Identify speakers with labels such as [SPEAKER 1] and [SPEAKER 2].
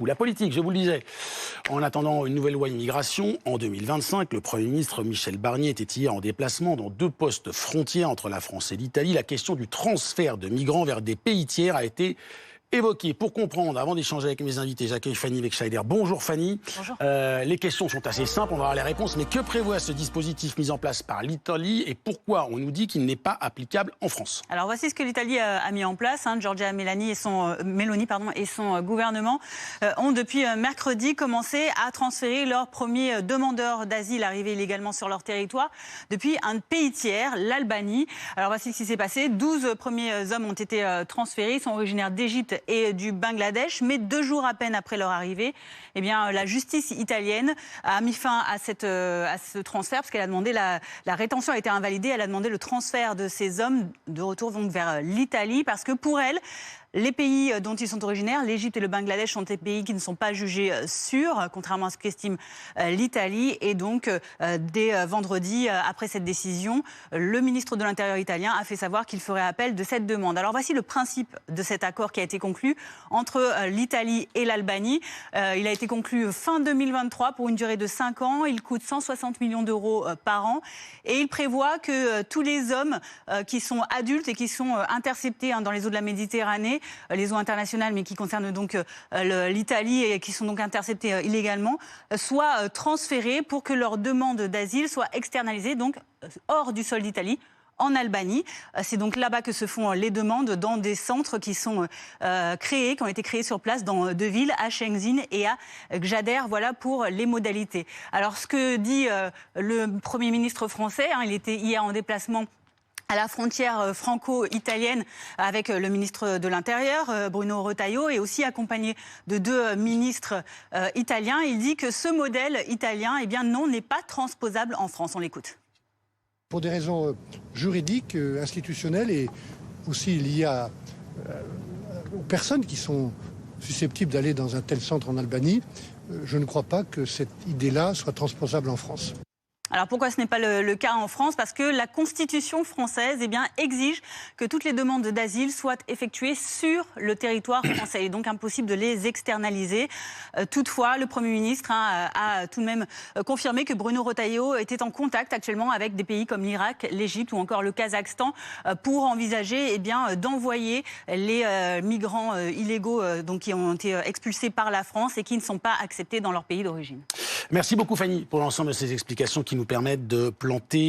[SPEAKER 1] Ou la politique, je vous le disais. En attendant une nouvelle loi immigration, en 2025, le Premier ministre Michel Barnier était hier en déplacement dans 2 postes frontières entre la France et l'Italie. La question du transfert de migrants vers des pays tiers a été évoquée. Pour comprendre, avant d'échanger avec mes invités, j'accueille Fanny Wegscheider. Bonjour Fanny.
[SPEAKER 2] Bonjour.
[SPEAKER 1] Les questions sont assez simples, on va avoir les réponses. Mais que prévoit ce dispositif mis en place par l'Italie et pourquoi on nous dit qu'il n'est pas applicable en France?
[SPEAKER 2] Alors voici ce que l'Italie a mis en place. Giorgia Meloni et son gouvernement ont depuis mercredi commencé à transférer leurs premiers demandeurs d'asile arrivés illégalement sur leur territoire depuis un pays tiers, l'Albanie. Alors voici ce qui s'est passé. 12 premiers hommes ont été transférés. Ils sont originaires d'Égypte et du Bangladesh. Mais 2 jours à peine après leur arrivée, eh bien, la justice italienne a mis fin à ce transfert parce qu'elle a demandé la rétention a été invalidée. Elle a demandé le transfert de ces hommes de retour donc vers l'Italie parce que pour elle, les pays dont ils sont originaires, l'Égypte et le Bangladesh, sont des pays qui ne sont pas jugés sûrs, contrairement à ce qu'estime l'Italie. Et donc, dès vendredi, après cette décision, le ministre de l'Intérieur italien a fait savoir qu'il ferait appel de cette demande. Alors voici le principe de cet accord qui a été conclu entre l'Italie et l'Albanie. Il a été conclu fin 2023 pour une durée de 5 ans. Il coûte 160 millions d'euros par an. Et il prévoit que tous les hommes qui sont adultes et qui sont interceptés dans les eaux de la Méditerranée, les eaux internationales, mais qui concernent donc l'Italie et qui sont donc interceptés illégalement, soient transférés pour que leur demande d'asile soit externalisée, donc hors du sol d'Italie, en Albanie. C'est donc là-bas que se font les demandes dans des centres qui sont créés, qui ont été créés sur place dans 2 villes, à Shenzhen et à Gjader. Voilà pour les modalités. Alors ce que dit le Premier ministre français, il était hier en déplacement à la frontière franco-italienne avec le ministre de l'Intérieur, Bruno Retailleau, et aussi accompagné de 2 ministres italiens. Il dit que ce modèle italien, eh bien non, n'est pas transposable en France. On l'écoute.
[SPEAKER 3] Pour des raisons juridiques, institutionnelles et aussi liées aux personnes qui sont susceptibles d'aller dans un tel centre en Albanie, je ne crois pas que cette idée-là soit transposable en France.
[SPEAKER 2] Alors pourquoi ce n'est pas le cas en France? Parce que la Constitution française exige que toutes les demandes d'asile soient effectuées sur le territoire français. Il est donc impossible de les externaliser. Toutefois, le Premier ministre a tout de même confirmé que Bruno Retailleau était en contact actuellement avec des pays comme l'Irak, l'Égypte ou encore le Kazakhstan pour envisager d'envoyer les migrants illégaux qui ont été expulsés par la France et qui ne sont pas acceptés dans leur pays d'origine.
[SPEAKER 1] Merci beaucoup Fanny pour l'ensemble de ces explications qui nous permettent de planter